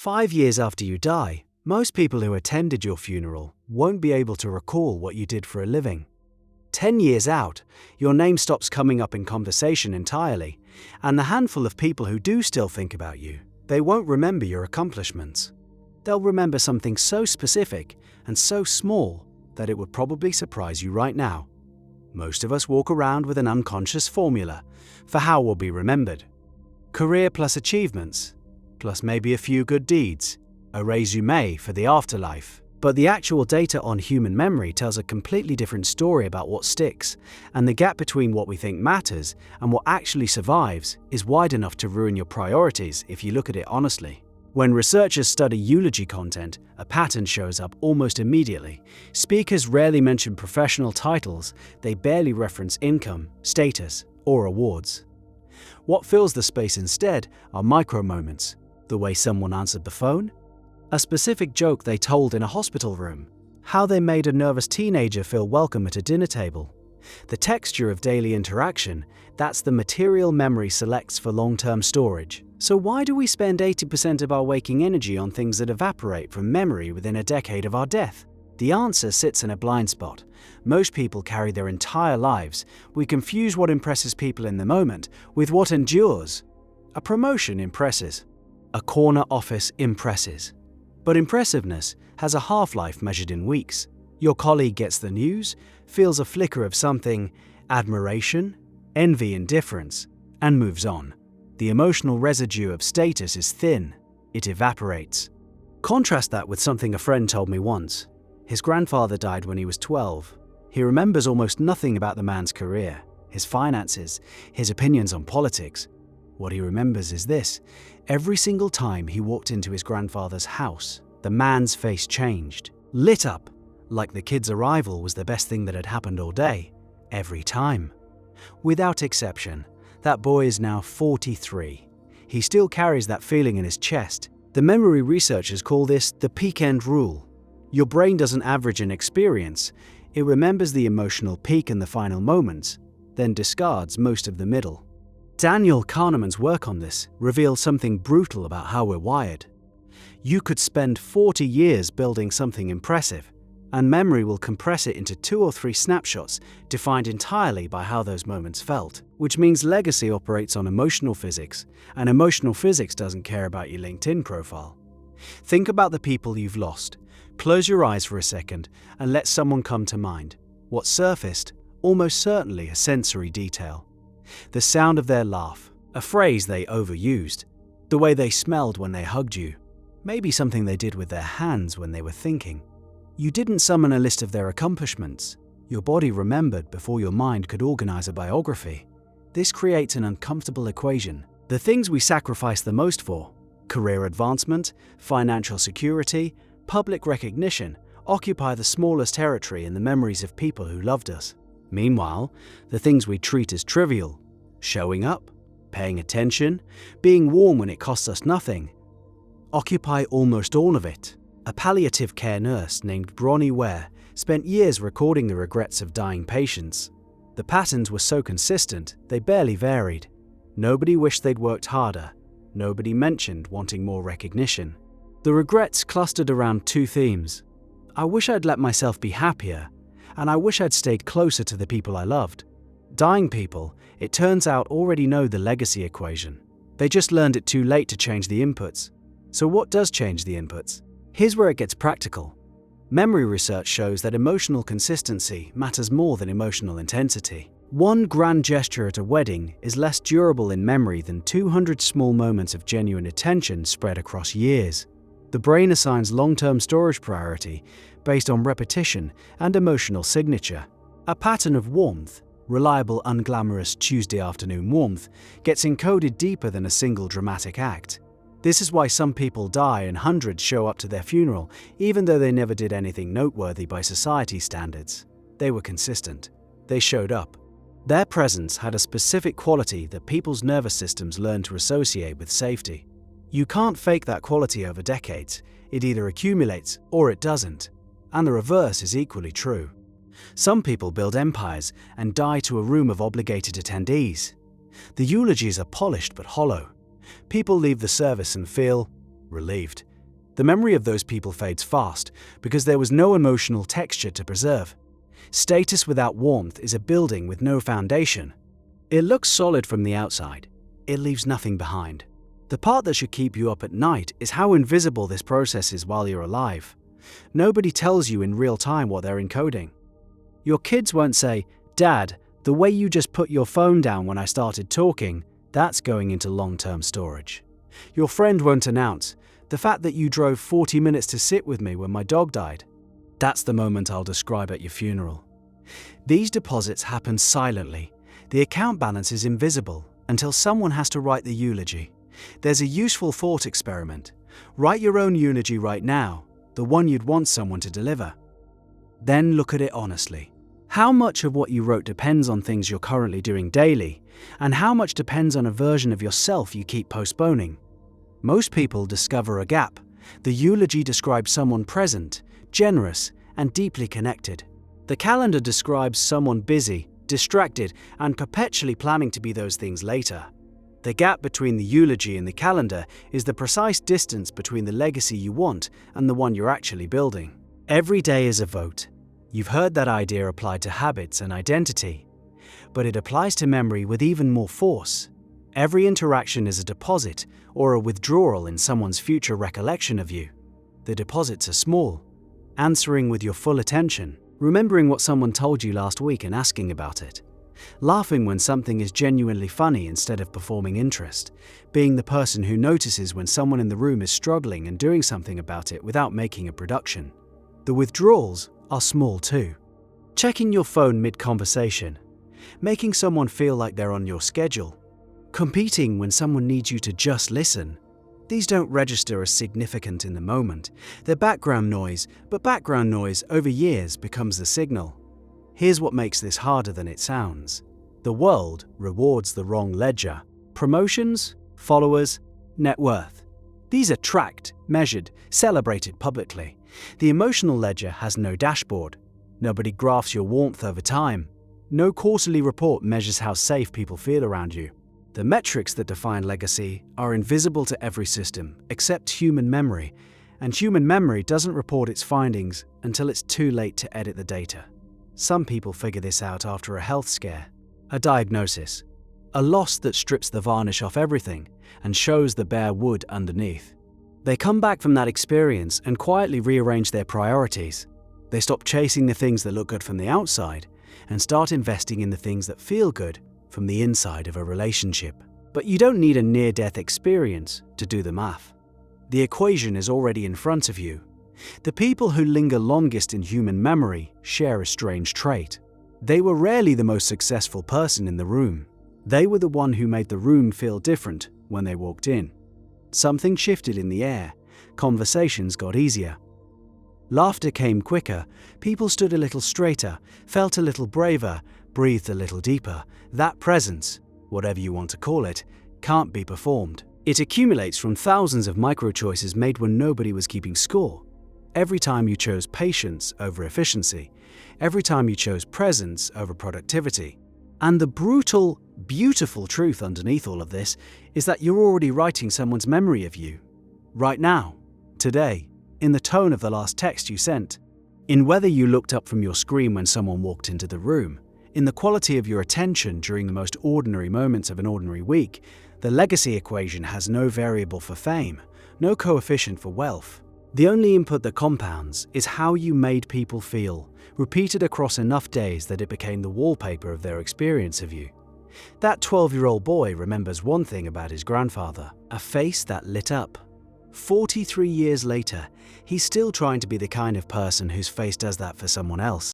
5 years after you die, most people who attended your funeral won't be able to recall what you did for a living. 10 years out, your name stops coming up in conversation entirely, and the handful of people who do still think about you, they won't remember your accomplishments. They'll remember something so specific and so small that it would probably surprise you right now. Most of us walk around with an unconscious formula for how we'll be remembered. Career plus achievements, plus maybe a few good deeds, a resume for the afterlife. But the actual data on human memory tells a completely different story about what sticks, and the gap between what we think matters and what actually survives is wide enough to ruin your priorities if you look at it honestly. When researchers study eulogy content, a pattern shows up almost immediately. Speakers rarely mention professional titles, they barely reference income, status, or awards. What fills the space instead are micro moments: the way someone answered the phone, a specific joke they told in a hospital room, how they made a nervous teenager feel welcome at a dinner table. The texture of daily interaction, that's the material memory selects for long-term storage. So why do we spend 80% of our waking energy on things that evaporate from memory within a decade of our death? The answer sits in a blind spot. Most people carry their entire lives. We confuse what impresses people in the moment with what endures. A promotion impresses. A corner office impresses. But impressiveness has a half-life measured in weeks. Your colleague gets the news, feels a flicker of something, admiration, envy, indifference, and moves on. The emotional residue of status is thin. It evaporates. Contrast that with something a friend told me once. His grandfather died when he was 12. He remembers almost nothing about the man's career, his finances, his opinions on politics. What he remembers is this: every single time he walked into his grandfather's house, the man's face changed, lit up, like the kid's arrival was the best thing that had happened all day. Every time. Without exception, that boy is now 43. He still carries that feeling in his chest. The memory researchers call this the peak end rule. Your brain doesn't average an experience. It remembers the emotional peak and the final moments, then discards most of the middle. Daniel Kahneman's work on this reveals something brutal about how we're wired. You could spend 40 years building something impressive, and memory will compress it into 2 or 3 snapshots defined entirely by how those moments felt, which means legacy operates on emotional physics, and emotional physics doesn't care about your LinkedIn profile. Think about the people you've lost. Close your eyes for a second and let someone come to mind. What surfaced? Almost certainly a sensory detail. The sound of their laugh, a phrase they overused, the way they smelled when they hugged you, maybe something they did with their hands when they were thinking. You didn't summon a list of their accomplishments. Your body remembered before your mind could organize a biography. This creates an uncomfortable equation. The things we sacrifice the most for, career advancement, financial security, public recognition, occupy the smallest territory in the memories of people who loved us. Meanwhile, the things we treat as trivial, showing up, paying attention, being warm when it costs us nothing, occupy almost all of it. A palliative care nurse named Bronnie Ware spent years recording the regrets of dying patients. The patterns were so consistent, they barely varied. Nobody wished they'd worked harder. Nobody mentioned wanting more recognition. The regrets clustered around 2 themes. I wish I'd let myself be happier, and I wish I'd stayed closer to the people I loved. Dying people, it turns out, already know the legacy equation. They just learned it too late to change the inputs. So what does change the inputs? Here's where it gets practical. Memory research shows that emotional consistency matters more than emotional intensity. One grand gesture at a wedding is less durable in memory than 200 small moments of genuine attention spread across years. The brain assigns long-term storage priority based on repetition and emotional signature. A pattern of warmth, reliable, unglamorous Tuesday afternoon warmth, gets encoded deeper than a single dramatic act. This is why some people die and hundreds show up to their funeral, even though they never did anything noteworthy by society standards. They were consistent. They showed up. Their presence had a specific quality that people's nervous systems learned to associate with safety. You can't fake that quality over decades. It either accumulates or it doesn't. And the reverse is equally true. Some people build empires and die to a room of obligated attendees. The eulogies are polished but hollow. People leave the service and feel relieved, The memory of those people fades fast because there was no emotional texture to preserve. Status without warmth is a building with no foundation. It looks solid from the outside. It leaves nothing behind. The part that should keep you up at night is how invisible this process is while you're alive. Nobody tells you in real time what they're encoding. Your kids won't say, "Dad, the way you just put your phone down when I started talking, that's going into long-term storage." Your friend won't announce, "The fact that you drove 40 minutes to sit with me when my dog died, that's the moment I'll describe at your funeral." These deposits happen silently. The account balance is invisible until someone has to write the eulogy. There's a useful thought experiment. Write your own eulogy right now, the one you'd want someone to deliver. Then look at it honestly. How much of what you wrote depends on things you're currently doing daily, and how much depends on a version of yourself you keep postponing? Most people discover a gap. The eulogy describes someone present, generous, and deeply connected. The calendar describes someone busy, distracted, and perpetually planning to be those things later. The gap between the eulogy and the calendar is the precise distance between the legacy you want and the one you're actually building. Every day is a vote. You've heard that idea applied to habits and identity, but it applies to memory with even more force. Every interaction is a deposit or a withdrawal in someone's future recollection of you. The deposits are small. Answering with your full attention, remembering what someone told you last week and asking about it. Laughing when something is genuinely funny instead of performing interest. Being the person who notices when someone in the room is struggling and doing something about it without making a production. The withdrawals are small too. Checking your phone mid-conversation. Making someone feel like they're on your schedule. Competing when someone needs you to just listen. These don't register as significant in the moment. They're background noise, but background noise over years becomes the signal. Here's what makes this harder than it sounds. The world rewards the wrong ledger. Promotions, followers, net worth. These are tracked, measured, celebrated publicly. The emotional ledger has no dashboard. Nobody graphs your warmth over time. No quarterly report measures how safe people feel around you. The metrics that define legacy are invisible to every system except human memory, and human memory doesn't report its findings until it's too late to edit the data. Some people figure this out after a health scare, a diagnosis, a loss that strips the varnish off everything and shows the bare wood underneath. They come back from that experience and quietly rearrange their priorities. They stop chasing the things that look good from the outside and start investing in the things that feel good from the inside of a relationship. But you don't need a near-death experience to do the math. The equation is already in front of you. The people who linger longest in human memory share a strange trait. They were rarely the most successful person in the room. They were the one who made the room feel different when they walked in. Something shifted in the air. Conversations got easier. Laughter came quicker. People stood a little straighter, felt a little braver, breathed a little deeper. That presence, whatever you want to call it, can't be performed. It accumulates from thousands of micro-choices made when nobody was keeping score. Every time you chose patience over efficiency, every time you chose presence over productivity. And the brutal, beautiful truth underneath all of this is that you're already writing someone's memory of you. Right now, today, in the tone of the last text you sent, in whether you looked up from your screen when someone walked into the room, in the quality of your attention during the most ordinary moments of an ordinary week. The legacy equation has no variable for fame, no coefficient for wealth. The only input that compounds is how you made people feel, repeated across enough days that it became the wallpaper of their experience of you. That 12-year-old boy remembers one thing about his grandfather, a face that lit up. 43 years later, he's still trying to be the kind of person whose face does that for someone else.